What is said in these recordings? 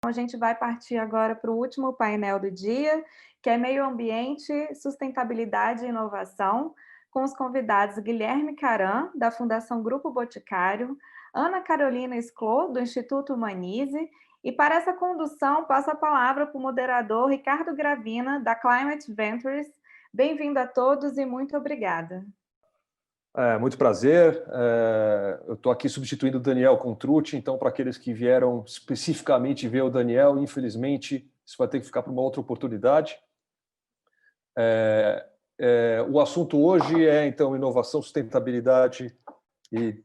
A gente vai partir agora para o último painel do dia, que é Meio Ambiente, Sustentabilidade e Inovação, com os convidados Guilherme Caram, da Fundação Grupo Boticário, Ana Carolina Sclo, do Instituto Humanize, e para essa condução, passo a palavra para o moderador Ricardo Gravina, da Climate Ventures. Bem-vindo a todos e muito obrigada. Muito prazer. Eu estou aqui substituindo o Daniel Contrucci, então, para aqueles que vieram especificamente ver o Daniel, infelizmente, isso vai ter que ficar para uma outra oportunidade. O assunto hoje é, então, inovação, sustentabilidade e,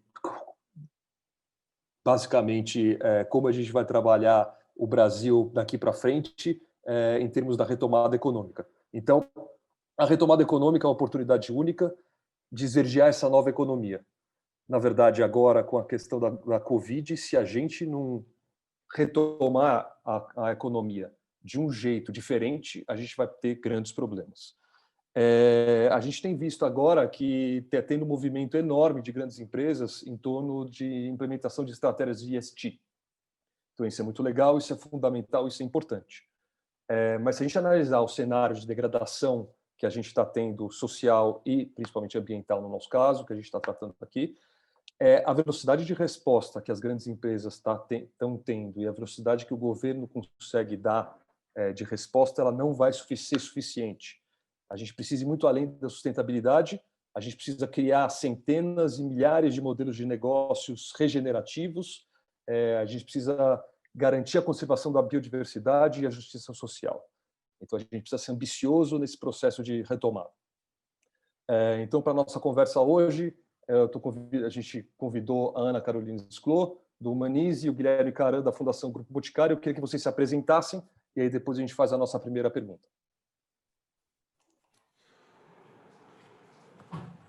basicamente, como a gente vai trabalhar o Brasil daqui para frente em termos da retomada econômica. Então, a retomada econômica é uma oportunidade única de esverdear essa nova economia. Na verdade, agora, com a questão da Covid, se a gente não retomar a economia de um jeito diferente, a gente vai ter grandes problemas. A gente tem visto agora que está tendo um movimento enorme de grandes empresas em torno de implementação de estratégias de ESG. Então, isso é muito legal, isso é fundamental, isso é importante. Mas se a gente analisar o cenário de degradação que a gente está tendo social e principalmente ambiental no nosso caso, que a gente está tratando aqui, a velocidade de resposta que as grandes empresas estão tendo e a velocidade que o governo consegue dar de resposta, ela não vai ser suficiente. A gente precisa ir muito além da sustentabilidade, a gente precisa criar centenas e milhares de modelos de negócios regenerativos, a gente precisa garantir a conservação da biodiversidade e a justiça social. Então, a gente precisa ser ambicioso nesse processo de retomada. Então, para a nossa conversa hoje, a gente convidou a Ana Carolina Sclo, do Humanize, e o Guilherme Caram, da Fundação Grupo Boticário. Eu queria que vocês se apresentassem, e aí depois a gente faz a nossa primeira pergunta.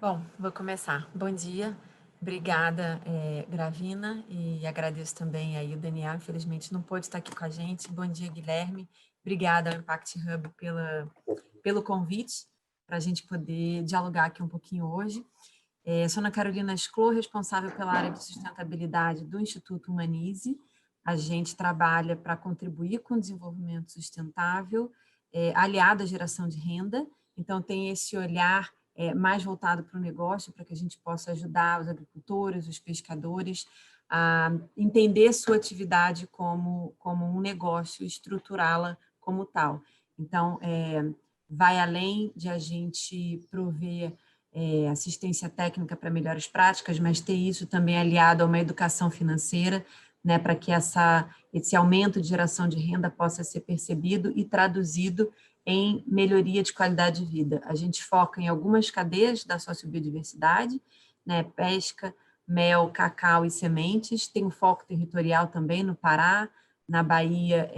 Bom, vou começar. Bom dia. Obrigada, Gravina, e agradeço também aí o Daniel, infelizmente não pôde estar aqui com a gente. Bom dia, Guilherme. Obrigada ao Impact Hub pelo convite, para a gente poder dialogar aqui um pouquinho hoje. Sou Ana Carolina Sclo, responsável pela área de sustentabilidade do Instituto Humanize. A gente trabalha para contribuir com o desenvolvimento sustentável, aliado à geração de renda, então tem esse olhar mais voltado para o negócio, para que a gente possa ajudar os agricultores, os pescadores, a entender sua atividade como um negócio, estruturá-la como tal. Então, vai além de a gente prover assistência técnica para melhores práticas, mas ter isso também aliado a uma educação financeira, né, para que esse aumento de geração de renda possa ser percebido e traduzido em melhoria de qualidade de vida. A gente foca em algumas cadeias da sociobiodiversidade, né, pesca, mel, cacau e sementes, tem um foco territorial também no Pará, na Bahia,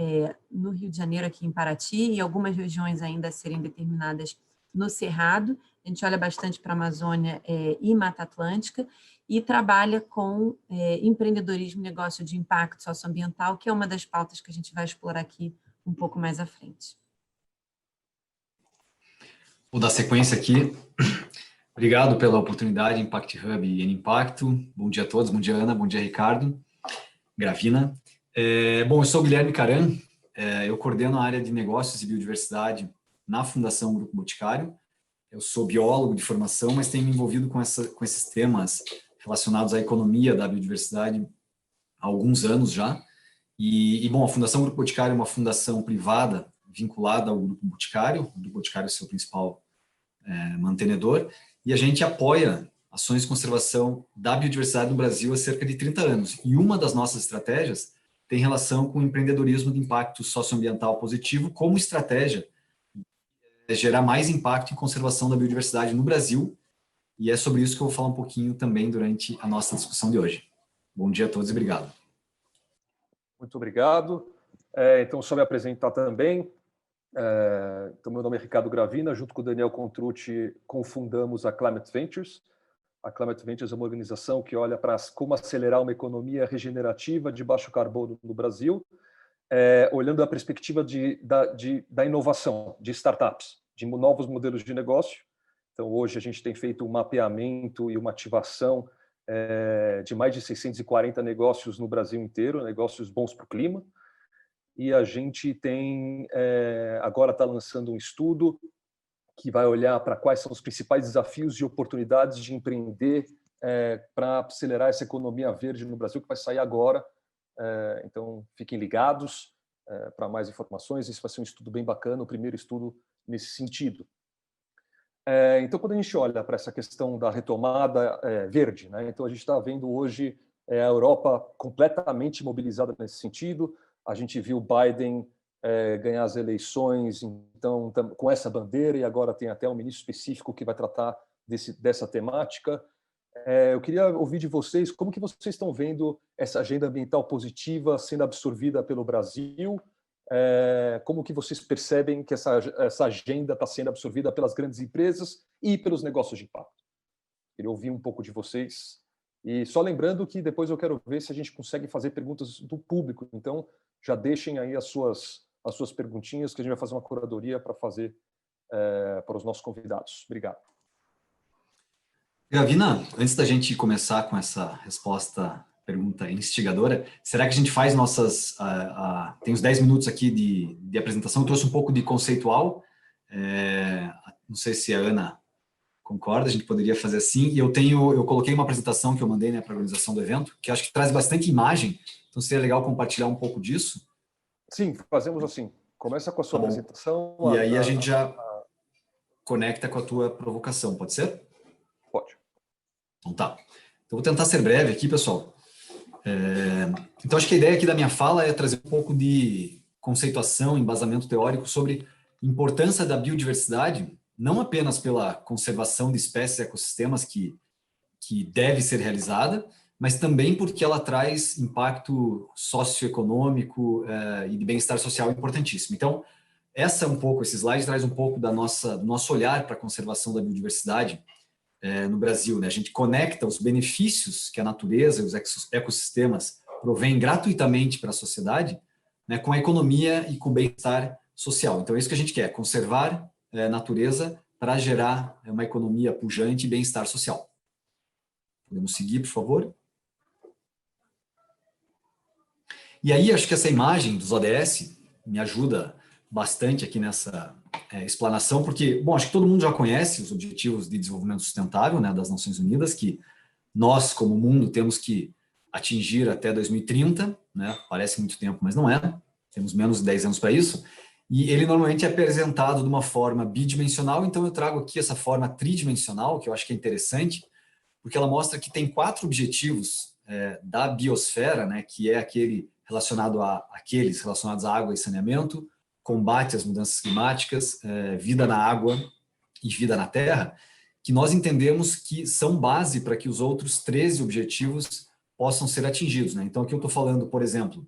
no Rio de Janeiro, aqui em Paraty, e algumas regiões ainda a serem determinadas no Cerrado. A gente olha bastante para a Amazônia e Mata Atlântica, e trabalha com empreendedorismo e negócio de impacto socioambiental, que é uma das pautas que a gente vai explorar aqui um pouco mais à frente. Vou dar sequência aqui. Obrigado pela oportunidade, Impact Hub e Impacto. Bom dia a todos, bom dia Ana, bom dia Ricardo, Gravina. Bom, eu sou o Guilherme Caram, eu coordeno a área de negócios e biodiversidade na Fundação Grupo Boticário. Eu sou biólogo de formação, mas tenho me envolvido com esses temas relacionados à economia da biodiversidade há alguns anos já. Bom, a Fundação Grupo Boticário é uma fundação privada vinculada ao Grupo Boticário. O Grupo Boticário é o seu principal mantenedor, e a gente apoia ações de conservação da biodiversidade no Brasil há cerca de 30 anos. E uma das nossas estratégias tem relação com o empreendedorismo de impacto socioambiental positivo como estratégia de gerar mais impacto em conservação da biodiversidade no Brasil, e é sobre isso que eu vou falar um pouquinho também durante a nossa discussão de hoje. Bom dia a todos e obrigado. Muito obrigado. Então, só me apresentar também. Então, meu nome é Ricardo Gravina, junto com o Daniel Contrucci, cofundamos a Climate Ventures. A Climate Ventures é uma organização que olha para como acelerar uma economia regenerativa de baixo carbono no Brasil, olhando a perspectiva da inovação, de startups, de novos modelos de negócio. Então, hoje a gente tem feito um mapeamento e uma ativação de mais de 640 negócios no Brasil inteiro, negócios bons para o clima. e a gente tem, agora está lançando um estudo que vai olhar para quais são os principais desafios e oportunidades de empreender para acelerar essa economia verde no Brasil, que vai sair agora. Então, fiquem ligados para mais informações. Esse vai ser um estudo bem bacana, o primeiro estudo nesse sentido. Então, quando a gente olha para essa questão da retomada verde, né? Então a gente está vendo hoje a Europa completamente mobilizada nesse sentido. A gente viu Biden ganhar as eleições, então com essa bandeira, e agora tem até um ministro específico que vai tratar dessa temática. Eu queria ouvir de vocês como que vocês estão vendo essa agenda ambiental positiva sendo absorvida pelo Brasil. Como que vocês percebem que essa agenda está sendo absorvida pelas grandes empresas e pelos negócios de impacto? Queria ouvir um pouco de vocês. E só lembrando que depois eu quero ver se a gente consegue fazer perguntas do público. Então, já deixem aí as suas perguntinhas, que a gente vai fazer uma curadoria para fazer para os nossos convidados. Obrigado. Gravina, antes da gente começar com essa resposta, pergunta instigadora, será que a gente faz nossas... tem uns 10 minutos aqui de apresentação, eu trouxe um pouco de conceitual, não sei se a Ana concorda, a gente poderia fazer assim, e eu coloquei uma apresentação que eu mandei, né, para a organização do evento, que acho que traz bastante imagem, então seria legal compartilhar um pouco disso. Sim, fazemos assim. Começa com a sua apresentação. E aí a gente já conecta com a tua provocação, pode ser? Pode. Então tá. Então vou tentar ser breve aqui, pessoal. Então acho que a ideia aqui da minha fala é trazer um pouco de conceituação, embasamento teórico sobre a importância da biodiversidade, não apenas pela conservação de espécies e ecossistemas que deve ser realizada, mas também porque ela traz impacto socioeconômico e de bem-estar social importantíssimo. Então, esse slide traz um pouco do nosso olhar para a conservação da biodiversidade no Brasil, né? A gente conecta os benefícios que a natureza e os ecossistemas provêm gratuitamente para a sociedade, né, com a economia e com o bem-estar social. Então, é isso que a gente quer, conservar a natureza para gerar uma economia pujante e bem-estar social. Podemos seguir, por favor? E aí, acho que essa imagem dos ODS me ajuda bastante aqui nessa explanação, porque, bom, acho que todo mundo já conhece os Objetivos de Desenvolvimento Sustentável, né, das Nações Unidas, que nós, como mundo, temos que atingir até 2030, né, parece muito tempo, mas não é, temos menos de 10 anos para isso, e ele normalmente é apresentado de uma forma bidimensional, então eu trago aqui essa forma tridimensional, que eu acho que é interessante, porque ela mostra que tem 4 objetivos da biosfera, né, que é aqueles relacionados à água e saneamento, combate às mudanças climáticas, vida na água e vida na terra, que nós entendemos que são base para que os outros 13 objetivos possam ser atingidos, né? Então aqui eu estou falando, por exemplo,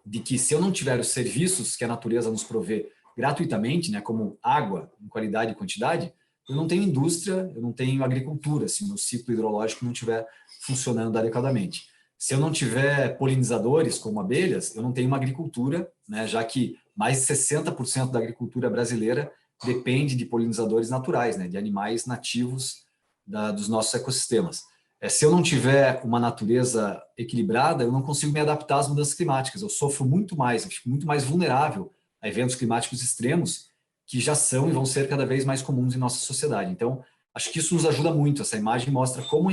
de que se eu não tiver os serviços que a natureza nos provê gratuitamente, né, como água em qualidade e quantidade, eu não tenho indústria, eu não tenho agricultura, se o meu ciclo hidrológico não estiver funcionando adequadamente. Se eu não tiver polinizadores, como abelhas, eu não tenho uma agricultura, né, já que mais de 60% da agricultura brasileira depende de polinizadores naturais, né, de animais nativos dos nossos ecossistemas. Se eu não tiver uma natureza equilibrada, eu não consigo me adaptar às mudanças climáticas. Eu sofro muito mais, eu fico muito mais vulnerável a eventos climáticos extremos que já são e vão ser cada vez mais comuns em nossa sociedade. Então, acho que isso nos ajuda muito. Essa imagem mostra como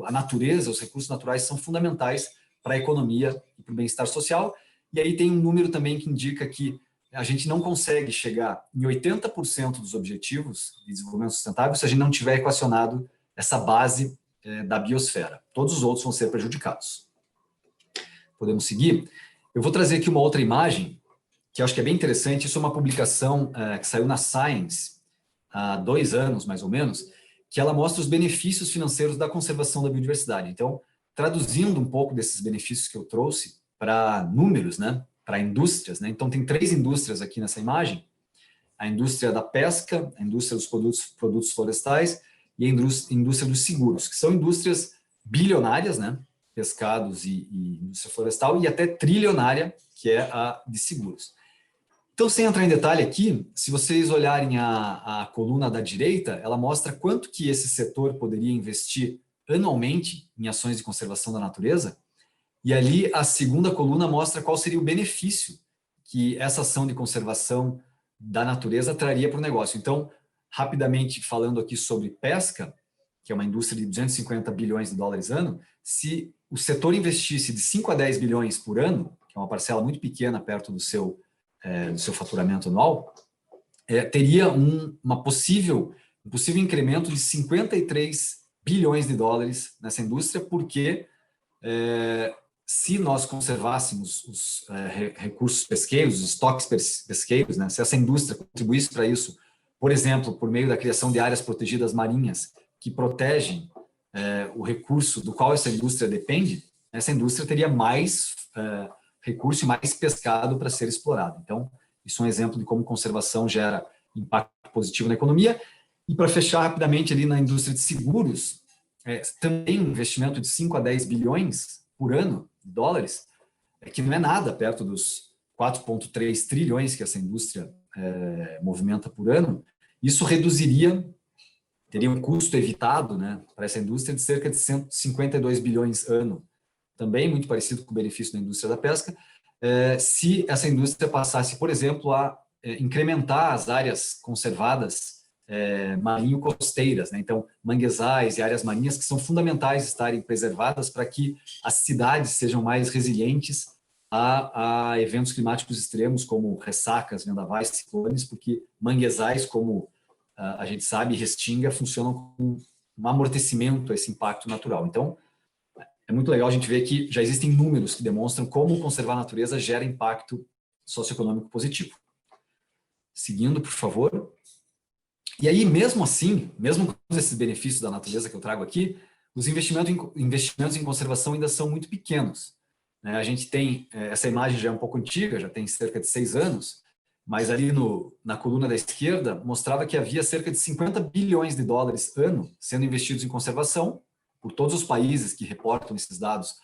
a natureza, os recursos naturais são fundamentais para a economia e para o bem-estar social. E aí tem um número também que indica que a gente não consegue chegar em 80% dos objetivos de desenvolvimento sustentável se a gente não tiver equacionado essa base da biosfera. Todos os outros vão ser prejudicados. Podemos seguir? Eu vou trazer aqui uma outra imagem, que eu acho que é bem interessante. Isso é uma publicação que saiu na Science há 2 anos, mais ou menos, que ela mostra os benefícios financeiros da conservação da biodiversidade. Então, traduzindo um pouco desses benefícios que eu trouxe para números, né, para indústrias, né? Então, tem 3 indústrias aqui nessa imagem: a indústria da pesca, a indústria dos produtos florestais e a indústria dos seguros, que são indústrias bilionárias, né, pescados e indústria florestal, e até trilionária, que é a de seguros. Então, sem entrar em detalhe aqui, se vocês olharem a coluna da direita, ela mostra quanto que esse setor poderia investir anualmente em ações de conservação da natureza, e ali a segunda coluna mostra qual seria o benefício que essa ação de conservação da natureza traria para o negócio. Então, rapidamente falando aqui sobre pesca, que é uma indústria de 250 bilhões de dólares ano, se o setor investisse de 5 a 10 bilhões por ano, que é uma parcela muito pequena perto do seu faturamento anual, teria um possível incremento de 53 bilhões de dólares nessa indústria, porque se nós conservássemos os recursos pesqueiros, os estoques pesqueiros, né, se essa indústria contribuísse para isso, por exemplo, por meio da criação de áreas protegidas marinhas que protegem o recurso do qual essa indústria depende, essa indústria teria mais recurso e mais pescado para ser explorado. Então, isso é um exemplo de como conservação gera impacto positivo na economia. E para fechar rapidamente ali na indústria de seguros, também um investimento de 5 a 10 bilhões por ano de dólares, que não é nada perto dos 4,3 trilhões que essa indústria movimenta por ano. Isso teria um custo evitado, né, para essa indústria de cerca de 152 bilhões ano, também muito parecido com o benefício da indústria da pesca, se essa indústria passasse, por exemplo, a incrementar as áreas conservadas marinho-costeiras, né? Então, manguezais e áreas marinhas que são fundamentais estarem preservadas para que as cidades sejam mais resilientes a eventos climáticos extremos, como ressacas, vendavais, ciclones, porque manguezais, como a gente sabe, restinga, funcionam como um amortecimento a esse impacto natural. Então, é muito legal a gente ver que já existem números que demonstram como conservar a natureza gera impacto socioeconômico positivo. Seguindo, por favor. E aí, mesmo assim, mesmo com esses benefícios da natureza que eu trago aqui, os investimentos em conservação ainda são muito pequenos. A gente tem, essa imagem já é um pouco antiga, já tem cerca de 6 anos, mas ali na coluna da esquerda mostrava que havia cerca de 50 bilhões de dólares ano sendo investidos em conservação por todos os países que reportam esses dados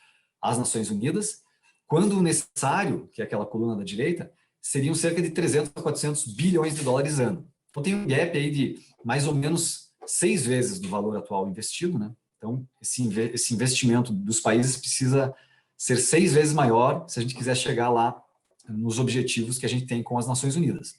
às Nações Unidas, quando o necessário, que é aquela coluna da direita, seriam cerca de 300 a 400 bilhões de dólares ano. Então tem um gap aí de mais ou menos 6 vezes do valor atual investido, né? Então esse investimento dos países precisa ser 6 vezes maior se a gente quiser chegar lá nos objetivos que a gente tem com as Nações Unidas.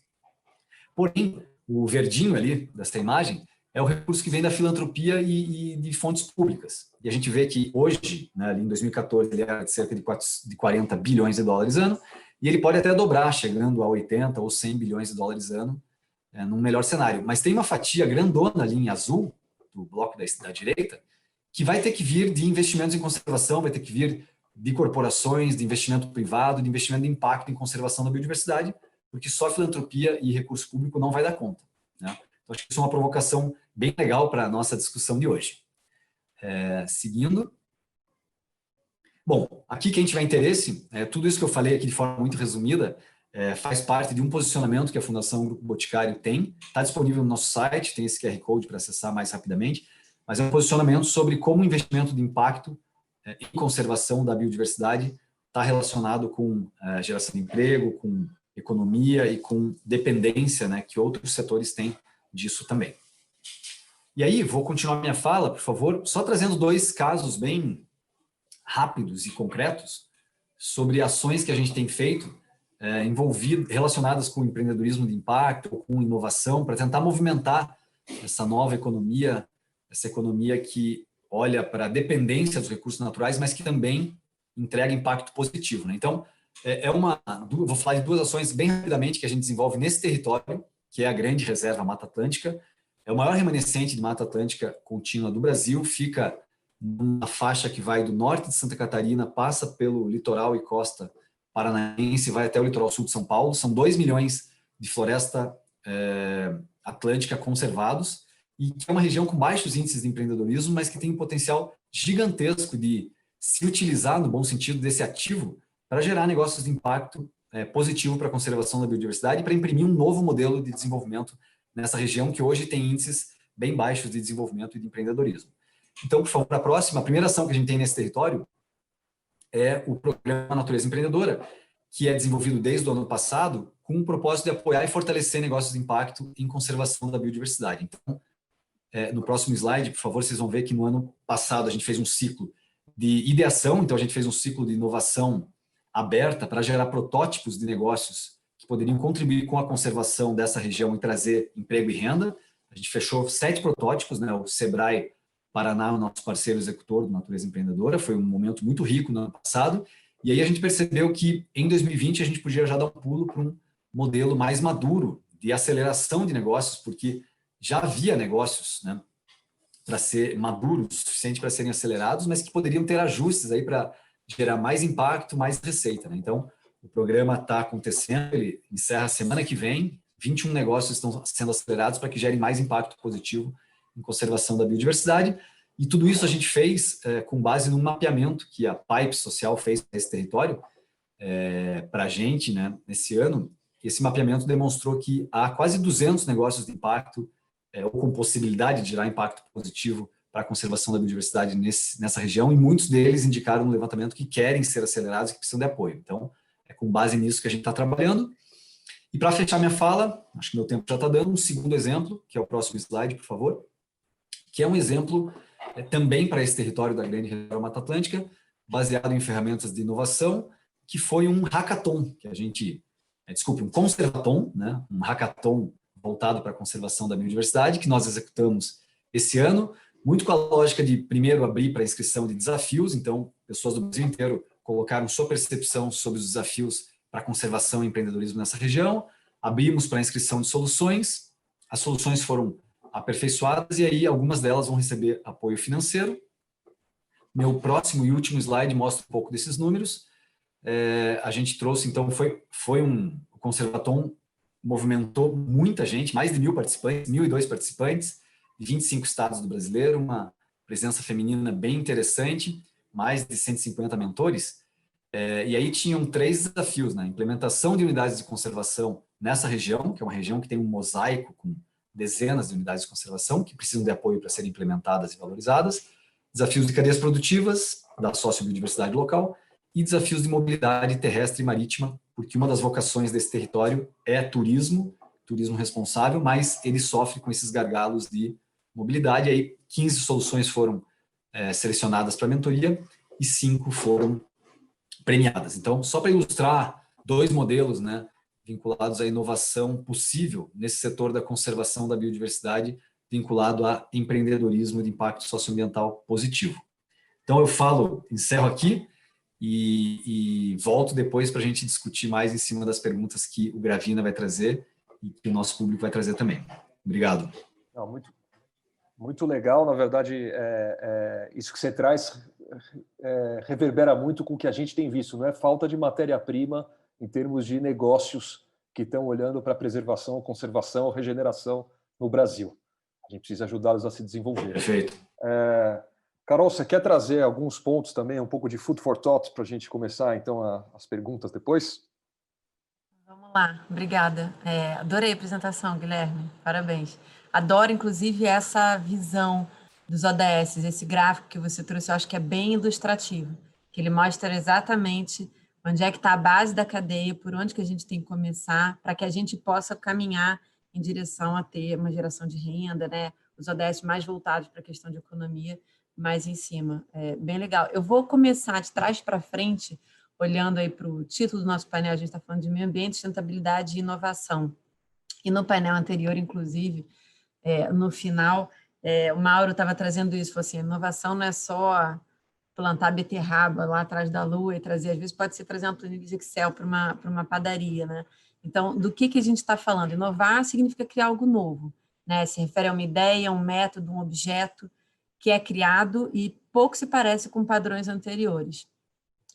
Porém, o verdinho ali dessa imagem é o recurso que vem da filantropia e de fontes públicas. E a gente vê que hoje, né, ali em 2014, ele era de cerca de 40 bilhões de dólares ano, e ele pode até dobrar, chegando a 80 ou 100 bilhões de dólares ano, num melhor cenário. Mas tem uma fatia grandona ali em azul, do bloco da direita, que vai ter que vir de investimentos em conservação, vai ter que vir de corporações, de investimento privado, de investimento de impacto em conservação da biodiversidade, porque só filantropia e recurso público não vai dar conta, né? Então, acho que isso é uma provocação bem legal para a nossa discussão de hoje. Seguindo. Bom, aqui quem tiver interesse, tudo isso que eu falei aqui de forma muito resumida, faz parte de um posicionamento que a Fundação Grupo Boticário tem, está disponível no nosso site, tem esse QR Code para acessar mais rapidamente, mas é um posicionamento sobre como o investimento de impacto em conservação da biodiversidade está relacionado com geração de emprego, com economia e com dependência, né, que outros setores têm disso também. E aí, vou continuar minha fala, por favor, só trazendo 2 casos bem rápidos e concretos sobre ações que a gente tem feito relacionadas com empreendedorismo de impacto, com inovação, para tentar movimentar essa nova economia, essa economia que olha para a dependência dos recursos naturais, mas que também entrega impacto positivo, né? Então, vou falar de 2 ações bem rapidamente que a gente desenvolve nesse território, que é a Grande Reserva Mata Atlântica. É o maior remanescente de Mata Atlântica contínua do Brasil, fica numa faixa que vai do norte de Santa Catarina, passa pelo litoral e costa paranaense, vai até o litoral sul de São Paulo. São 2 milhões de floresta atlântica conservados, e que é uma região com baixos índices de empreendedorismo, mas que tem um potencial gigantesco de se utilizar, no bom sentido, desse ativo para gerar negócios de impacto positivo para a conservação da biodiversidade e para imprimir um novo modelo de desenvolvimento nessa região que hoje tem índices bem baixos de desenvolvimento e de empreendedorismo. Então, por favor, para a próxima, a primeira ação que a gente tem nesse território é o Programa Natureza Empreendedora, que é desenvolvido desde o ano passado com o propósito de apoiar e fortalecer negócios de impacto em conservação da biodiversidade. Então, no próximo slide, por favor, vocês vão ver que no ano passado a gente fez um ciclo de ideação, então a gente fez um ciclo de inovação aberta para gerar protótipos de negócios que poderiam contribuir com a conservação dessa região e trazer emprego e renda. A gente fechou 7 protótipos, né? O Sebrae Paraná, o nosso parceiro executor do Natureza Empreendedora, foi um momento muito rico no ano passado, e aí a gente percebeu que em 2020 a gente podia já dar um pulo para um modelo mais maduro de aceleração de negócios, porque já havia negócios, né, para ser maduros, o suficiente para serem acelerados, mas que poderiam ter ajustes aí para gerar mais impacto, mais receita, né? Então, o programa está acontecendo, ele encerra a semana que vem, 21 negócios estão sendo acelerados para que gerem mais impacto positivo em conservação da biodiversidade, e tudo isso a gente fez com base num mapeamento que a Pipe Social fez nesse território para a gente, né, nesse ano. Esse mapeamento demonstrou que há quase 200 negócios de impacto ou com possibilidade de gerar impacto positivo para a conservação da biodiversidade nessa região, e muitos deles indicaram no levantamento que querem ser acelerados e que precisam de apoio. Então, é com base nisso que a gente está trabalhando. E para fechar minha fala, acho que meu tempo já está dando, um segundo exemplo, que é o próximo slide, por favor, que é um exemplo também para esse território da Grande Região Mata Atlântica, baseado em ferramentas de inovação, que foi um hackathon, que a gente, um conservathon, né? Um hackathon voltado para a conservação da biodiversidade, que nós executamos esse ano, muito com a lógica de primeiro abrir para inscrição de desafios. Então, pessoas do Brasil inteiro colocaram sua percepção sobre os desafios para a conservação e empreendedorismo nessa região, abrimos para inscrição de soluções, as soluções foram aperfeiçoadas e aí algumas delas vão receber apoio financeiro. Meu próximo e último slide mostra um pouco desses números. A gente trouxe, então, o Conservathon movimentou muita gente, mais de 1.000 participantes, 1.002 participantes, de 25 estados do brasileiro, uma presença feminina bem interessante, mais de 150 mentores. E aí tinham 3 desafios, né? Implementação de unidades de conservação nessa região, que é uma região que tem um mosaico com dezenas de unidades de conservação que precisam de apoio para serem implementadas e valorizadas, desafios de cadeias produtivas, da sociobiodiversidade local, e desafios de mobilidade terrestre e marítima, porque uma das vocações desse território é turismo responsável, mas ele sofre com esses gargalos de mobilidade. Aí 15 soluções foram selecionadas para mentoria e 5 foram premiadas. Então, só para ilustrar 2 modelos, né, vinculados à inovação possível nesse setor da conservação da biodiversidade, vinculado a empreendedorismo de impacto socioambiental positivo. Então, encerro aqui e volto depois para a gente discutir mais em cima das perguntas que o Gravina vai trazer e que o nosso público vai trazer também. Obrigado. Não, muito legal. Na verdade, isso que você traz reverbera muito com o que a gente tem visto, não é? Falta de matéria-prima em termos de negócios que estão olhando para a preservação, conservação, regeneração no Brasil. A gente precisa ajudá-los a se desenvolver. Perfeito. Carol, você quer trazer alguns pontos também, um pouco de food for thought para a gente começar, então, as perguntas depois? Vamos lá, obrigada. Adorei a apresentação, Guilherme, parabéns. Adoro, inclusive, essa visão dos ODS, esse gráfico que você trouxe, eu acho que é bem ilustrativo, que ele mostra exatamente onde é que está a base da cadeia, por onde que a gente tem que começar, para que a gente possa caminhar em direção a ter uma geração de renda, né? Os ODS mais voltados para a questão de economia, mais em cima. Bem legal. Eu vou começar de trás para frente, olhando aí para o título do nosso painel, a gente está falando de meio ambiente, sustentabilidade e inovação. E no painel anterior, inclusive, no final, o Mauro estava trazendo isso, falou assim, inovação não é só plantar beterraba lá atrás da lua e trazer, às vezes pode ser trazer uma planilha de Excel para uma padaria, né? Então, do que a gente está falando? Inovar significa criar algo novo, né? Se refere a uma ideia, um método, um objeto que é criado e pouco se parece com padrões anteriores.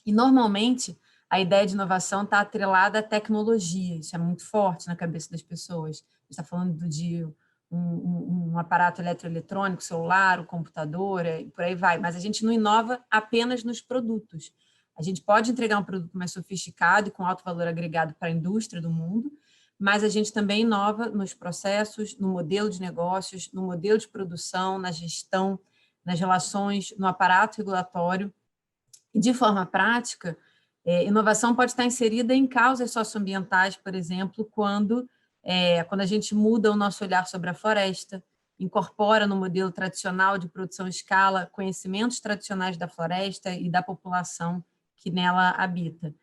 E, normalmente, a ideia de inovação está atrelada à tecnologia, isso é muito forte na cabeça das pessoas. A gente está falando de um aparato eletroeletrônico, celular, o computador, e por aí vai. Mas a gente não inova apenas nos produtos. A gente pode entregar um produto mais sofisticado e com alto valor agregado para a indústria do mundo, mas a gente também inova nos processos, no modelo de negócios, no modelo de produção, na gestão, nas relações, no aparato regulatório. E, de forma prática, inovação pode estar inserida em causas socioambientais, por exemplo, quando a gente muda o nosso olhar sobre a floresta, incorpora no modelo tradicional de produção em escala conhecimentos tradicionais da floresta e da população que nela habita.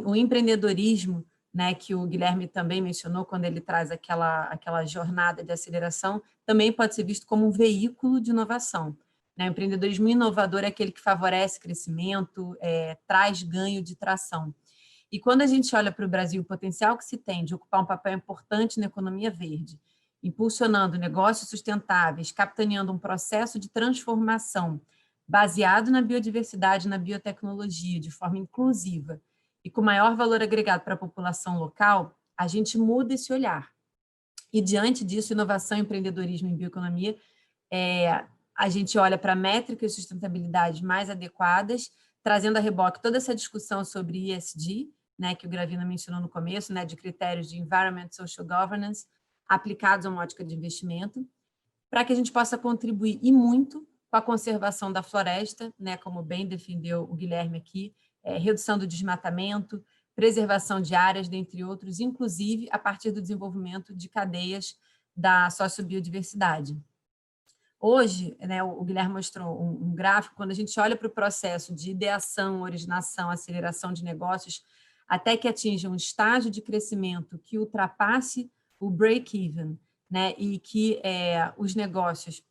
O empreendedorismo, né, que o Guilherme também mencionou quando ele traz aquela jornada de aceleração, também pode ser visto como um veículo de inovação. Né? O empreendedorismo inovador é aquele que favorece crescimento, traz ganho de tração. E quando a gente olha para o Brasil, o potencial que se tem de ocupar um papel importante na economia verde, impulsionando negócios sustentáveis, capitaneando um processo de transformação baseado na biodiversidade, na biotecnologia, de forma inclusiva e com maior valor agregado para a população local, a gente muda esse olhar. E, diante disso, inovação, empreendedorismo e bioeconomia, a gente olha para métricas de sustentabilidade mais adequadas, trazendo a reboque toda essa discussão sobre ESG, né, que o Gravina mencionou no começo, né, de critérios de Environment, Social Governance, aplicados a uma ótica de investimento, para que a gente possa contribuir, e muito, com a conservação da floresta, né, como bem defendeu o Guilherme aqui, redução do desmatamento, preservação de áreas, dentre outros, inclusive a partir do desenvolvimento de cadeias da sociobiodiversidade. Hoje, né, o Guilherme mostrou um gráfico, quando a gente olha para o processo de ideação, originação, aceleração de negócios, até que atinja um estágio de crescimento que ultrapasse o break-even, né, e que os negócios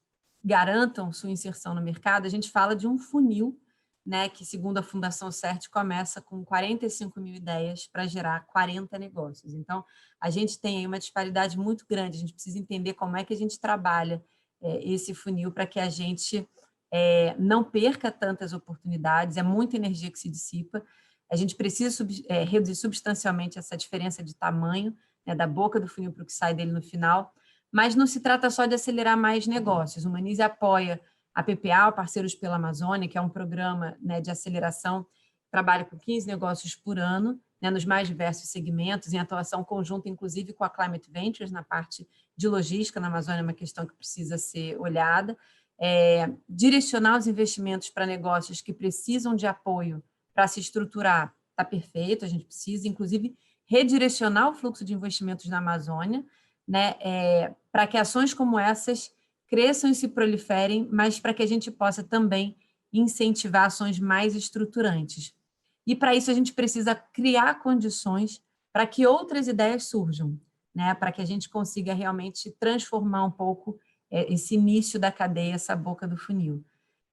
garantam sua inserção no mercado, a gente fala de um funil, né, que, segundo a Fundação CERT, começa com 45 mil ideias para gerar 40 negócios. Então, a gente tem aí uma disparidade muito grande, a gente precisa entender como é que a gente trabalha esse funil para que a gente não perca tantas oportunidades, é muita energia que se dissipa, a gente precisa reduzir substancialmente essa diferença de tamanho, né, da boca do funil para o que sai dele no final, mas não se trata só de acelerar mais negócios. O Humanize apoia a PPA, o Parceiros pela Amazônia, que é um programa, né, de aceleração, trabalha com 15 negócios por ano, né, nos mais diversos segmentos, em atuação conjunta, inclusive com a Climate Ventures, na parte de logística na Amazônia, é uma questão que precisa ser olhada. Direcionar os investimentos para negócios que precisam de apoio para se estruturar, está perfeito, a gente precisa, inclusive, redirecionar o fluxo de investimentos na Amazônia, né, para que ações como essas cresçam e se proliferem, mas para que a gente possa também incentivar ações mais estruturantes. E, para isso, a gente precisa criar condições para que outras ideias surjam, né, para que a gente consiga realmente transformar um pouco esse início da cadeia, essa boca do funil.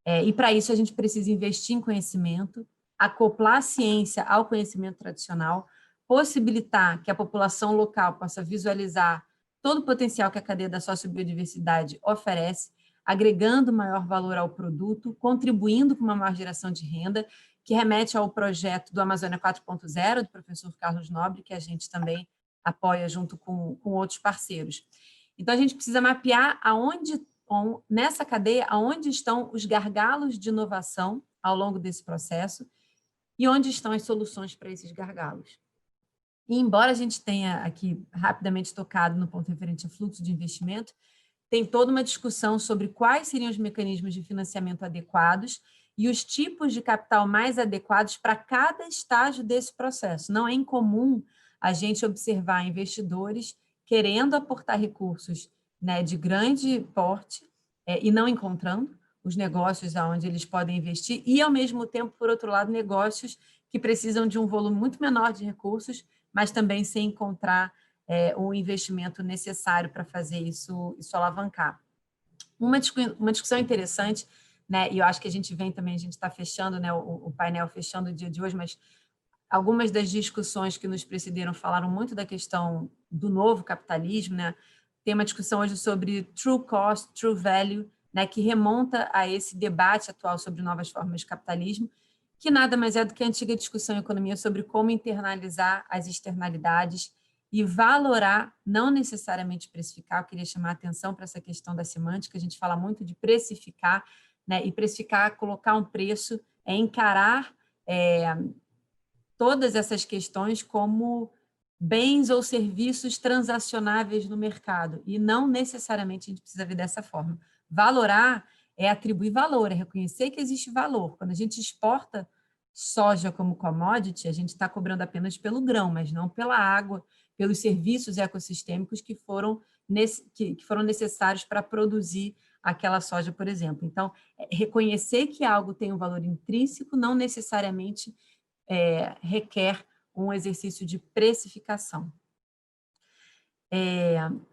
E, para isso, a gente precisa investir em conhecimento, acoplar a ciência ao conhecimento tradicional, possibilitar que a população local possa visualizar todo o potencial que a cadeia da sociobiodiversidade oferece, agregando maior valor ao produto, contribuindo com uma maior geração de renda, que remete ao projeto do Amazônia 4.0, do professor Carlos Nobre, que a gente também apoia junto com outros parceiros. Então, a gente precisa mapear nessa cadeia, aonde estão os gargalos de inovação ao longo desse processo e onde estão as soluções para esses gargalos. E, embora a gente tenha aqui rapidamente tocado no ponto referente a fluxo de investimento, tem toda uma discussão sobre quais seriam os mecanismos de financiamento adequados e os tipos de capital mais adequados para cada estágio desse processo. Não é incomum a gente observar investidores querendo aportar recursos, né, de grande porte e não encontrando os negócios onde eles podem investir e, ao mesmo tempo, por outro lado, negócios que precisam de um volume muito menor de recursos, mas também sem encontrar o investimento necessário para fazer isso alavancar. Uma discussão interessante, né, e eu acho que a gente está fechando, né, o painel fechando o dia de hoje, mas algumas das discussões que nos precederam falaram muito da questão do novo capitalismo, né? Tem uma discussão hoje sobre true cost, true value, né, que remonta a esse debate atual sobre novas formas de capitalismo, que nada mais é do que a antiga discussão em economia sobre como internalizar as externalidades e valorar, não necessariamente precificar. Eu queria chamar a atenção para essa questão da semântica, a gente fala muito de precificar, né, e precificar, colocar um preço, encarar todas essas questões como bens ou serviços transacionáveis no mercado, e não necessariamente a gente precisa ver dessa forma. Valorar é atribuir valor, é reconhecer que existe valor. Quando a gente exporta soja como commodity, a gente está cobrando apenas pelo grão, mas não pela água, pelos serviços ecossistêmicos que foram necessários para produzir aquela soja, por exemplo. Então, reconhecer que algo tem um valor intrínseco não necessariamente requer um exercício de precificação.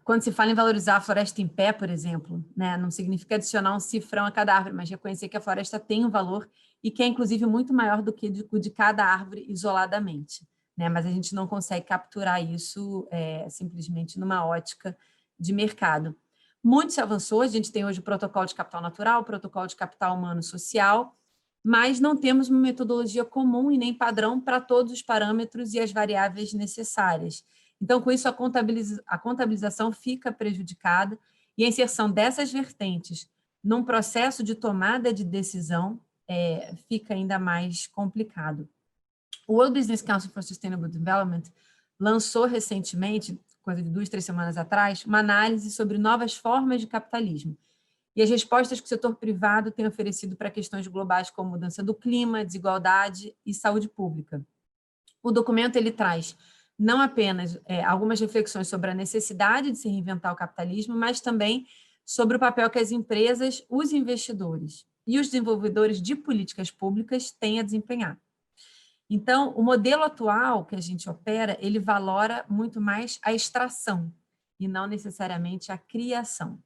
Quando se fala em valorizar a floresta em pé, por exemplo, né, não significa adicionar um cifrão a cada árvore, mas reconhecer que a floresta tem um valor e que é, inclusive, muito maior do que o de cada árvore isoladamente, né? Mas a gente não consegue capturar isso simplesmente numa ótica de mercado. Muito se avançou, a gente tem hoje o protocolo de capital natural, o protocolo de capital humano social, mas não temos uma metodologia comum e nem padrão para todos os parâmetros e as variáveis necessárias. Então, com isso, a contabilização fica prejudicada e a inserção dessas vertentes num processo de tomada de decisão fica ainda mais complicado. O World Business Council for Sustainable Development lançou recentemente, coisa de 2, 3 semanas atrás, uma análise sobre novas formas de capitalismo e as respostas que o setor privado tem oferecido para questões globais como mudança do clima, desigualdade e saúde pública. O documento ele traz não apenas algumas reflexões sobre a necessidade de se reinventar o capitalismo, mas também sobre o papel que as empresas, os investidores e os desenvolvedores de políticas públicas têm a desempenhar. Então, o modelo atual que a gente opera, ele valora muito mais a extração e não necessariamente a criação.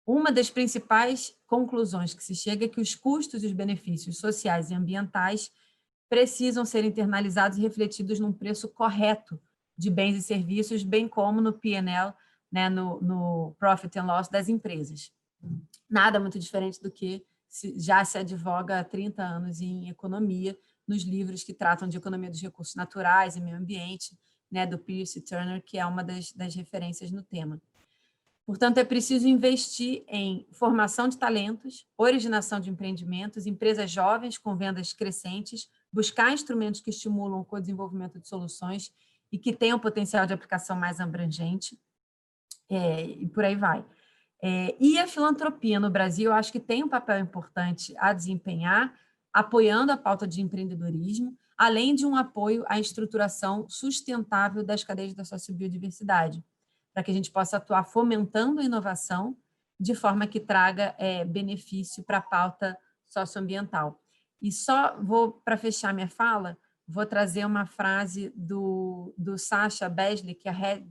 Uma das principais conclusões que se chega é que os custos e os benefícios sociais e ambientais precisam ser internalizados e refletidos num preço correto de bens e serviços, bem como no P&L, né, no Profit and Loss das empresas. Nada muito diferente do que já se advoga há 30 anos em economia, nos livros que tratam de economia dos recursos naturais e meio ambiente, né, do Pierce Turner, que é uma das referências no tema. Portanto, é preciso investir em formação de talentos, originação de empreendimentos, empresas jovens com vendas crescentes, buscar instrumentos que estimulam o co-desenvolvimento de soluções e que tenham potencial de aplicação mais abrangente, e por aí vai. E a filantropia no Brasil, eu acho que tem um papel importante a desempenhar, apoiando a pauta de empreendedorismo, além de um apoio à estruturação sustentável das cadeias da sociobiodiversidade, para que a gente possa atuar fomentando a inovação de forma que traga benefício para a pauta socioambiental. E só vou, para fechar minha fala, vou trazer uma frase do Sasha Besley, que é a Head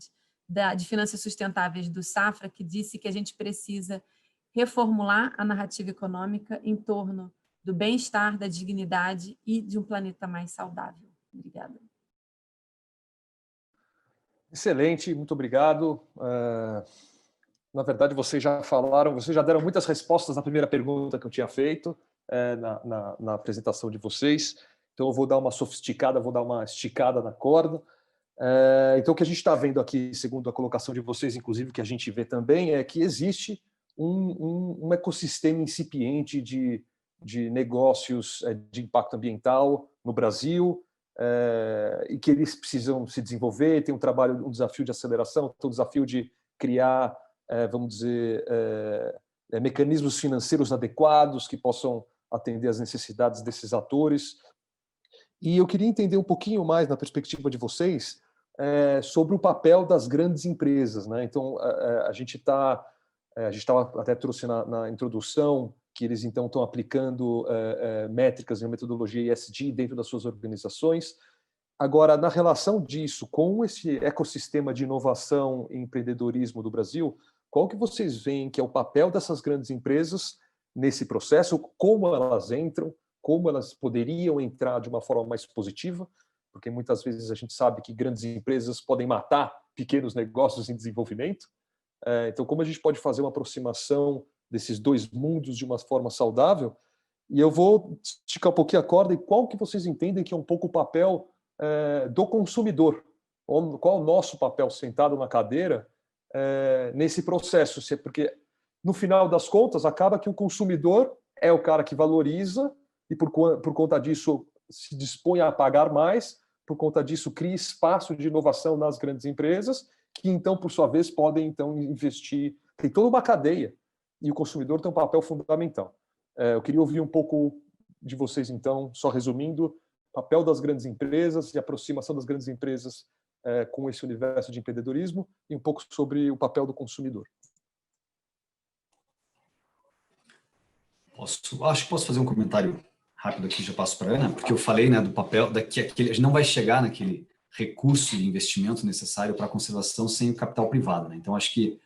de Finanças Sustentáveis do Safra, que disse que a gente precisa reformular a narrativa econômica em torno do bem-estar, da dignidade e de um planeta mais saudável. Obrigada. Excelente, muito obrigado. Na verdade, vocês já falaram, vocês já deram muitas respostas na primeira pergunta que eu tinha feito na apresentação de vocês. Então, eu vou dar uma sofisticada, vou dar uma esticada na corda. Então, o que a gente está vendo aqui, segundo a colocação de vocês, inclusive, que a gente vê também, é que existe um ecossistema incipiente de negócios de impacto ambiental no Brasil, e que eles precisam se desenvolver, tem um desafio de aceleração, tem um desafio de criar, vamos dizer, mecanismos financeiros adequados que possam atender às necessidades desses atores. E eu queria entender um pouquinho mais, na perspectiva de vocês, sobre o papel das grandes empresas, né? Então, a gente estava até trouxe na introdução que eles então estão aplicando métricas e metodologia ESG dentro das suas organizações. Agora, na relação disso com esse ecossistema de inovação e empreendedorismo do Brasil, qual que vocês veem que é o papel dessas grandes empresas nesse processo, como elas entram, como elas poderiam entrar de uma forma mais positiva, porque muitas vezes a gente sabe que grandes empresas podem matar pequenos negócios em desenvolvimento. Então, como a gente pode fazer uma aproximação desses dois mundos de uma forma saudável? E eu vou esticar um pouquinho a corda, e qual que vocês entendem que é um pouco o papel do consumidor? Qual é o nosso papel sentado na cadeira nesse processo? Porque, no final das contas, acaba que o consumidor é o cara que valoriza e, por conta disso, se dispõe a pagar mais, por conta disso, cria espaço de inovação nas grandes empresas, que, então, por sua vez, podem então investir. Tem toda uma cadeia, e o consumidor tem um papel fundamental. Eu queria ouvir um pouco de vocês, então, só resumindo, papel das grandes empresas e aproximação das grandes empresas com esse universo de empreendedorismo, e um pouco sobre o papel do consumidor. Acho que posso fazer um comentário rápido aqui, já passo para a Ana, porque eu falei, né, do papel, a gente não vai chegar naquele recurso de investimento necessário para a conservação sem o capital privado, né? Então, acho que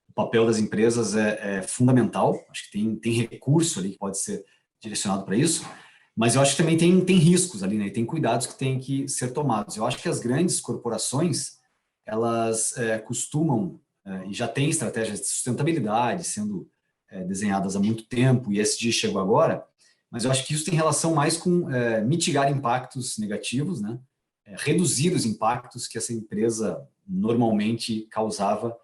o papel das empresas é fundamental, acho que tem recurso ali que pode ser direcionado para isso, mas eu acho que também tem riscos ali, né? E tem cuidados que têm que ser tomados. Eu acho que as grandes corporações, elas costumam, e já têm estratégias de sustentabilidade sendo desenhadas há muito tempo, e esse dia chegou agora, mas eu acho que isso tem relação mais com mitigar impactos negativos, né? Reduzir os impactos que essa empresa normalmente causava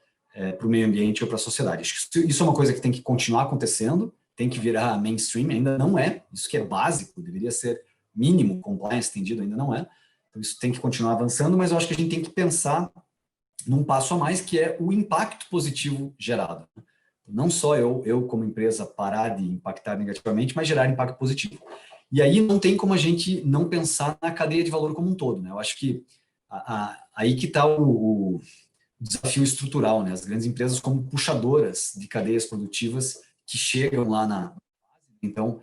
para o meio ambiente ou para a sociedade. Acho que isso é uma coisa que tem que continuar acontecendo, tem que virar mainstream, ainda não é, isso que é básico, deveria ser mínimo, compliance estendido, ainda não é, então isso tem que continuar avançando, mas eu acho que a gente tem que pensar num passo a mais, que é o impacto positivo gerado. Não só eu como empresa parar de impactar negativamente, mas gerar impacto positivo. E aí não tem como a gente não pensar na cadeia de valor como um todo, né? Eu acho que aí que está o desafio estrutural, né? As grandes empresas como puxadoras de cadeias produtivas que chegam lá na base. Então,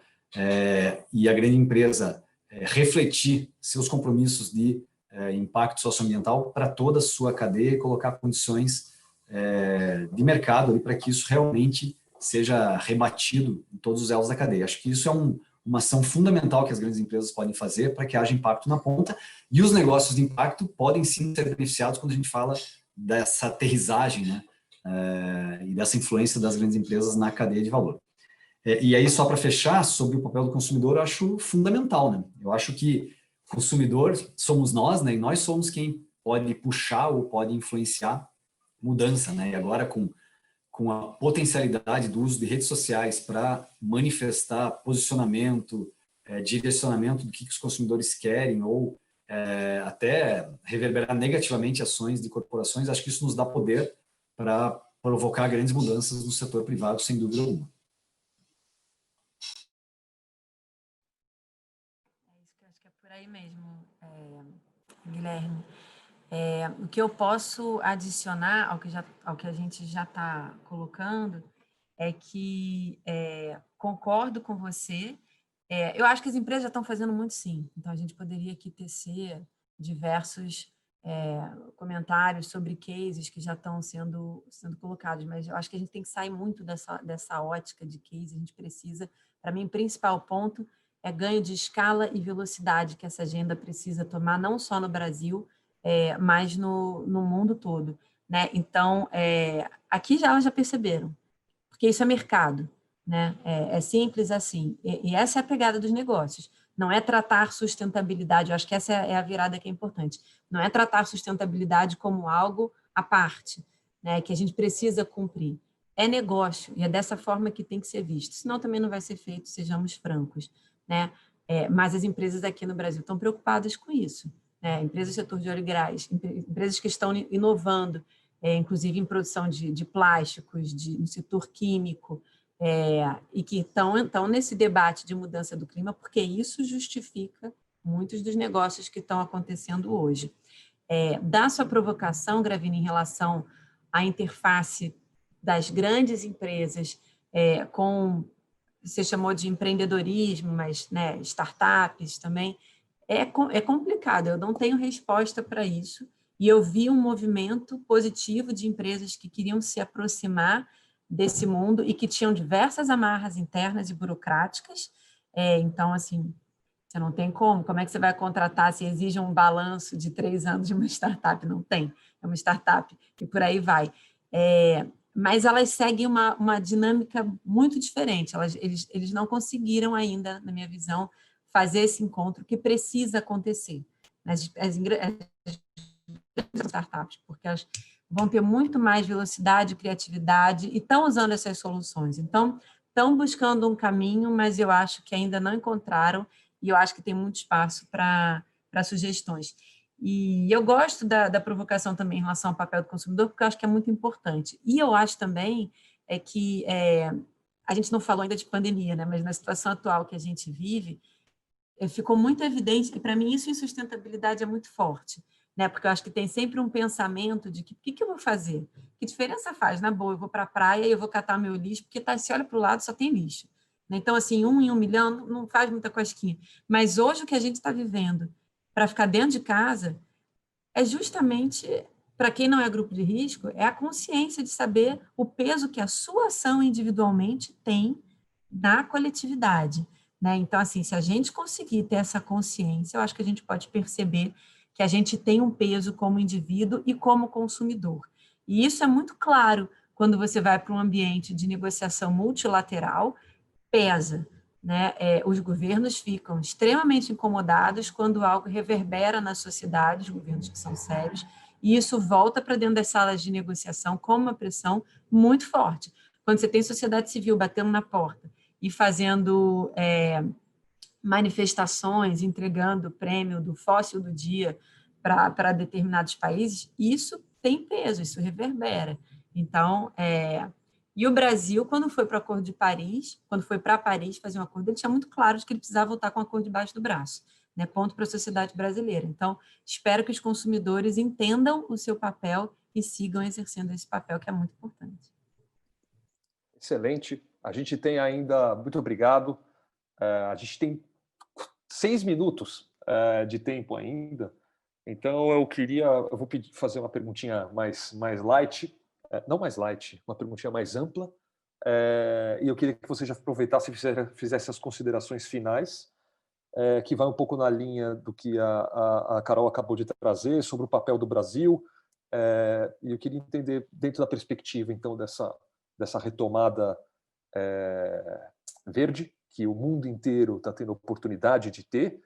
e a grande empresa refletir seus compromissos de impacto socioambiental para toda a sua cadeia e colocar condições de mercado para que isso realmente seja rebatido em todos os elos da cadeia. Acho que isso é uma ação fundamental que as grandes empresas podem fazer para que haja impacto na ponta, e os negócios de impacto podem sim ser beneficiados quando a gente fala dessa aterrissagem, né, e dessa influência das grandes empresas na cadeia de valor. E aí, só para fechar, sobre o papel do consumidor, eu acho fundamental, né? Eu acho que consumidor somos nós, né? E nós somos quem pode puxar ou pode influenciar mudança, né? E agora com a potencialidade do uso de redes sociais para manifestar posicionamento, direcionamento do que os consumidores querem ou até reverberar negativamente ações de corporações, acho que isso nos dá poder para provocar grandes mudanças no setor privado, sem dúvida alguma. Isso que eu acho que é por aí mesmo, Guilherme. O que eu posso adicionar ao que a gente já está colocando é que concordo com você. Eu acho que as empresas já estão fazendo muito, sim. Então, a gente poderia aqui tecer diversos comentários sobre cases que já estão sendo colocados, mas eu acho que a gente tem que sair muito dessa ótica de case. A gente precisa, para mim, o principal ponto é ganho de escala e velocidade que essa agenda precisa tomar, não só no Brasil, mas no mundo todo, né? Então, aqui elas já perceberam, porque isso é mercado, né? É simples assim. E essa é a pegada dos negócios. Não é tratar sustentabilidade, eu acho que essa é a virada que é importante. Não é tratar sustentabilidade como algo à parte, né? Que a gente precisa cumprir. É negócio, e é dessa forma que tem que ser visto. Senão também não vai ser feito, sejamos francos, né? Mas as empresas aqui no Brasil estão preocupadas com isso. Empresas do setor de óleo e gás, empresas que estão inovando, inclusive em produção de plásticos, no setor químico, e que estão nesse debate de mudança do clima, porque isso justifica muitos dos negócios que estão acontecendo hoje. Da sua provocação, Gravina, em relação à interface das grandes empresas com, você chamou de empreendedorismo, mas né, startups também, é complicado, eu não tenho resposta para isso, e eu vi um movimento positivo de empresas que queriam se aproximar desse mundo e que tinham diversas amarras internas e burocráticas. Então, assim, você não tem como é que você vai contratar se exige um balanço de 3 anos de uma startup? Não tem, é uma startup, e por aí vai. Mas elas seguem uma dinâmica muito diferente, eles não conseguiram ainda, na minha visão, fazer esse encontro que precisa acontecer. As startups, porque elas vão ter muito mais velocidade, criatividade e estão usando essas soluções. Então, estão buscando um caminho, mas eu acho que ainda não encontraram, e eu acho que tem muito espaço para sugestões. E eu gosto da provocação também em relação ao papel do consumidor, porque eu acho que é muito importante. E eu acho também que a gente não falou ainda de pandemia, né? Mas na situação atual que a gente vive, ficou muito evidente, e para mim isso em sustentabilidade é muito forte, né? Porque eu acho que tem sempre um pensamento de que o que eu vou fazer? Que diferença faz? Na boa, eu vou para a praia e eu vou catar meu lixo, porque se olha para o lado só tem lixo. né? Então, assim, 1 em 1 milhão não faz muita cosquinha. Mas hoje o que a gente está vivendo para ficar dentro de casa é justamente, para quem não é grupo de risco, é a consciência de saber o peso que a sua ação individualmente tem na coletividade, né? Então, assim, se a gente conseguir ter essa consciência, eu acho que a gente pode perceber que a gente tem um peso como indivíduo e como consumidor. E isso é muito claro quando você vai para um ambiente de negociação multilateral, pesa, né? Os governos ficam extremamente incomodados quando algo reverbera na sociedade, os governos que são sérios, e isso volta para dentro das salas de negociação com uma pressão muito forte. Quando você tem sociedade civil batendo na porta e fazendo manifestações, entregando o prêmio do fóssil do dia para determinados países, isso tem peso, isso reverbera. Então, e o Brasil, quando foi para o Acordo de Paris, quando foi para Paris fazer um acordo, ele tinha muito claro de que ele precisava voltar com o acordo debaixo do braço, né? Ponto para a sociedade brasileira. Então, espero que os consumidores entendam o seu papel e sigam exercendo esse papel, que é muito importante. Excelente. A gente tem ainda, muito obrigado. A gente tem 6 minutos de tempo ainda. Então, eu vou fazer uma perguntinha mais light, não mais light, uma perguntinha mais ampla, e eu queria que você já aproveitasse e fizesse as considerações finais, que vai um pouco na linha do que a Carol acabou de trazer sobre o papel do Brasil, e eu queria entender, dentro da perspectiva, então, dessa retomada verde, que o mundo inteiro está tendo oportunidade de ter,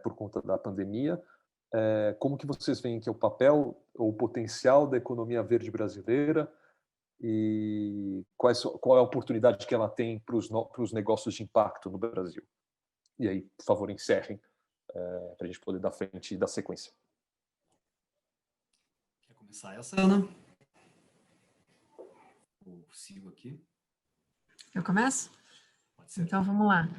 por conta da pandemia, como que vocês veem que é o papel ou o potencial da economia verde brasileira e qual é a oportunidade que ela tem para os negócios de impacto no Brasil? E aí, por favor, encerrem para a gente poder dar frente e dar sequência. Quer começar essa, Ana? Eu sigo aqui. Eu começo? Pode ser. Então, vamos lá.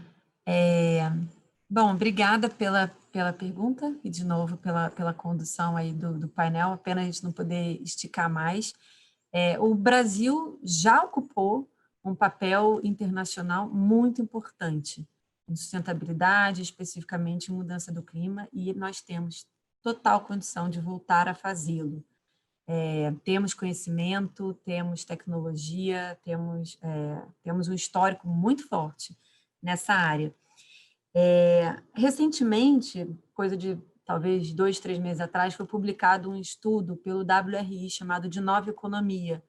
Bom, obrigada pela pergunta e, de novo, pela condução aí do painel. Pena a gente não poder esticar mais. O Brasil já ocupou um papel internacional muito importante em sustentabilidade, especificamente em mudança do clima, e nós temos total condição de voltar a fazê-lo. Temos conhecimento, temos tecnologia, temos um histórico muito forte nessa área. Recentemente, coisa de talvez 2, 3 meses atrás, foi publicado um estudo pelo WRI chamado de Nova Economia,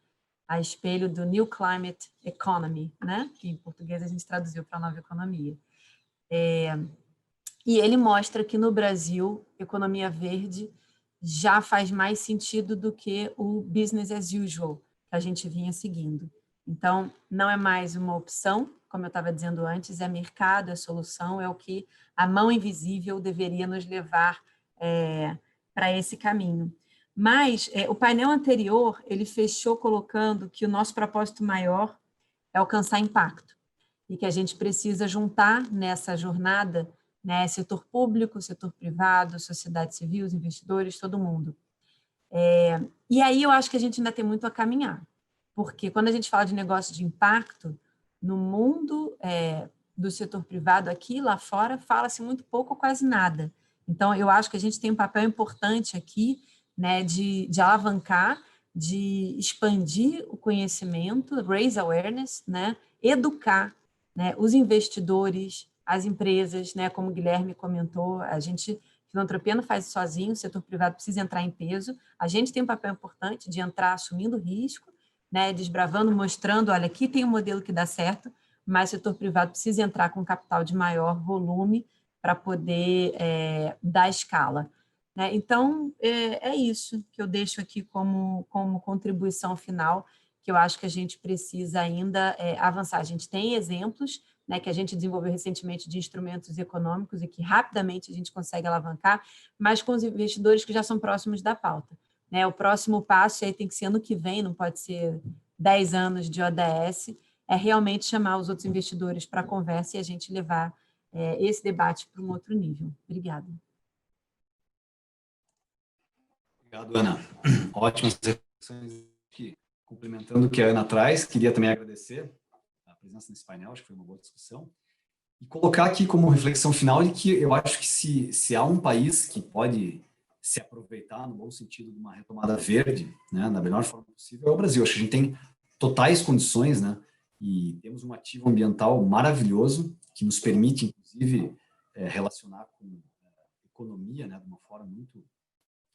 a espelho do New Climate Economy, né? Que em português a gente traduziu para Nova Economia. E ele mostra que no Brasil, economia verde já faz mais sentido do que o business as usual que a gente vinha seguindo. Então, não é mais uma opção, como eu estava dizendo antes, é mercado, é solução, é o que a mão invisível deveria nos levar para esse caminho. Mas o painel anterior, ele fechou colocando que o nosso propósito maior é alcançar impacto e que a gente precisa juntar nessa jornada, né, setor público, setor privado, sociedade civil, os investidores, todo mundo. E aí eu acho que a gente ainda tem muito a caminhar, porque quando a gente fala de negócio de impacto, no mundo do setor privado aqui, lá fora, fala-se muito pouco ou quase nada. Então, eu acho que a gente tem um papel importante aqui, né, de alavancar, de expandir o conhecimento, raise awareness, né, educar, né, os investidores, as empresas, né, como o Guilherme comentou, filantropia não faz sozinho, o setor privado precisa entrar em peso, a gente tem um papel importante de entrar assumindo risco, né, desbravando, mostrando, olha, aqui tem um modelo que dá certo, mas o setor privado precisa entrar com capital de maior volume para poder dar escala. Né? Então, é isso que eu deixo aqui como contribuição final, que eu acho que a gente precisa ainda avançar. A gente tem exemplos, né, que a gente desenvolveu recentemente de instrumentos econômicos e que rapidamente a gente consegue alavancar, mas com os investidores que já são próximos da pauta. Né? O próximo passo aí tem que ser ano que vem, não pode ser 10 anos de ODS, é realmente chamar os outros investidores para a conversa e a gente levar esse debate para um outro nível. Obrigada. Obrigado, Ana. Ótimas reflexões aqui. Complementando o que a Ana traz, queria também agradecer presença nesse painel, acho que foi uma boa discussão. E colocar aqui como reflexão final de que eu acho que se há um país que pode se aproveitar, no bom sentido, de uma retomada verde, né, da melhor forma possível, é o Brasil. Acho que a gente tem totais condições, né, e temos um ativo ambiental maravilhoso, que nos permite, inclusive, relacionar com a economia, né, de uma forma muito,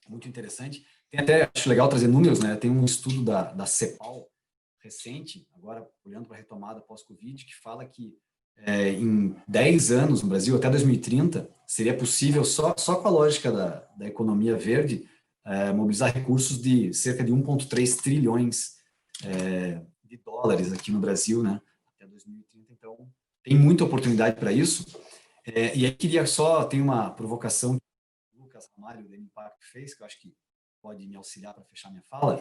muito interessante. Tem até, acho legal trazer números, né, tem um estudo da CEPAL recente, agora olhando para a retomada pós-Covid, que fala que em 10 anos no Brasil, até 2030, seria possível, só com a lógica da economia verde, mobilizar recursos de cerca de 1,3 trilhões de dólares aqui no Brasil, né, até 2030. Então, tem muita oportunidade para isso. E aí tem uma provocação que o Lucas Ramalho, do Impacto, fez, que eu acho que pode me auxiliar para fechar minha fala,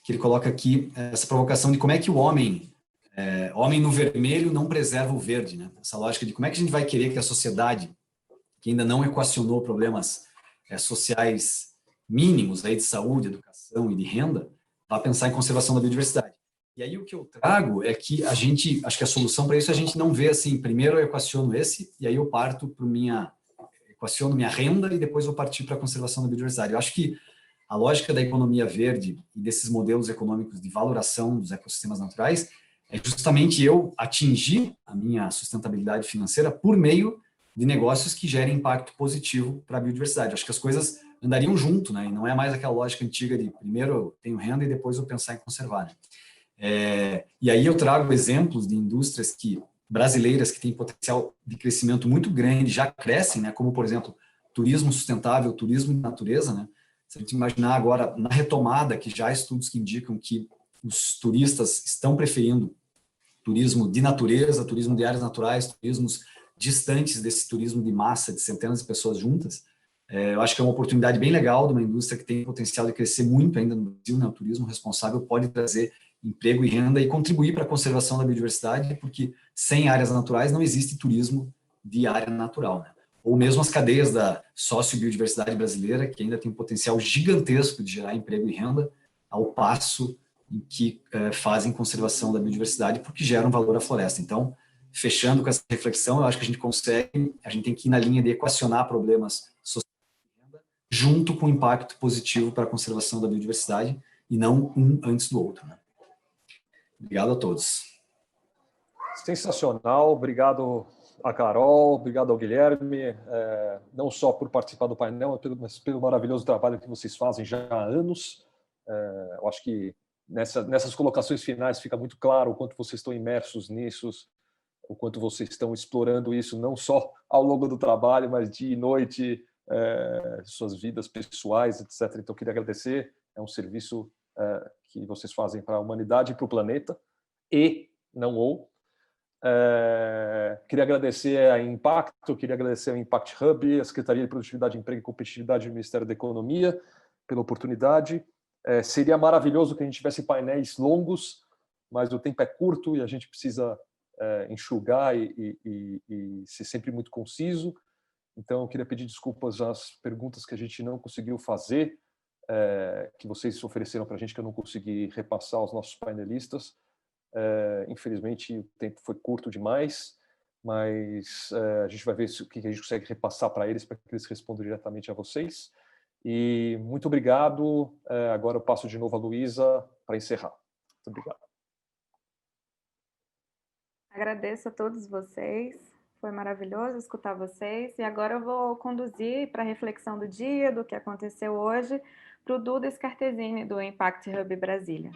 que ele coloca aqui essa provocação de como é que o homem no vermelho não preserva o verde, né? Essa lógica de como é que a gente vai querer que a sociedade, que ainda não equacionou problemas sociais mínimos aí de saúde, educação e de renda, vá pensar em conservação da biodiversidade. E aí o que eu trago é que acho que a solução para isso a gente não vê assim, primeiro eu equaciono esse, e aí eu parto equaciono minha renda e depois vou partir para a conservação da biodiversidade. Eu acho que a lógica da economia verde e desses modelos econômicos de valoração dos ecossistemas naturais é justamente eu atingir a minha sustentabilidade financeira por meio de negócios que gerem impacto positivo para a biodiversidade. Acho que as coisas andariam junto, né? E não é mais aquela lógica antiga de primeiro eu tenho renda e depois eu pensar em conservar, né? E aí eu trago exemplos de indústrias brasileiras que têm potencial de crescimento muito grande, já crescem, né? Como, por exemplo, turismo sustentável, turismo de natureza, né? Se a gente imaginar agora, na retomada, que já há estudos que indicam que os turistas estão preferindo turismo de natureza, turismo de áreas naturais, turismos distantes desse turismo de massa, de centenas de pessoas juntas, eu acho que é uma oportunidade bem legal de uma indústria que tem potencial de crescer muito ainda no Brasil, né? O turismo responsável pode trazer emprego e renda e contribuir para a conservação da biodiversidade, porque sem áreas naturais não existe turismo de área natural, né? Ou mesmo as cadeias da sociobiodiversidade brasileira, que ainda tem um potencial gigantesco de gerar emprego e renda, ao passo em que fazem conservação da biodiversidade, porque geram valor à floresta. Então, fechando com essa reflexão, eu acho que a gente tem que ir na linha de equacionar problemas sociais e renda, junto com o impacto positivo para a conservação da biodiversidade, e não um antes do outro, né? Obrigado a todos. Sensacional, obrigado a Carol, obrigado ao Guilherme, não só por participar do painel, mas pelo maravilhoso trabalho que vocês fazem já há anos. Eu acho que nessas colocações finais fica muito claro o quanto vocês estão imersos nisso, o quanto vocês estão explorando isso, não só ao longo do trabalho, mas dia e noite, suas vidas pessoais, etc. Então, queria agradecer, é um serviço que vocês fazem para a humanidade e para o planeta, queria agradecer a Impacto, queria agradecer ao Impact Hub, a Secretaria de Produtividade, Emprego e Competitividade do Ministério da Economia, pela oportunidade. Seria maravilhoso que a gente tivesse painéis longos, mas o tempo é curto e a gente precisa enxugar e ser sempre muito conciso. Então, eu queria pedir desculpas às perguntas que a gente não conseguiu fazer, que vocês ofereceram para a gente, que eu não consegui repassar aos nossos painelistas. Infelizmente, o tempo foi curto demais, mas a gente vai ver o que a gente consegue repassar para eles, para que eles respondam diretamente a vocês. E muito obrigado. Agora eu passo de novo a Luísa para encerrar. Muito obrigado. Agradeço a todos vocês. Foi maravilhoso escutar vocês. E agora eu vou conduzir para a reflexão do dia, do que aconteceu hoje, para o Duda Scartesini, do Impact Hub Brasília.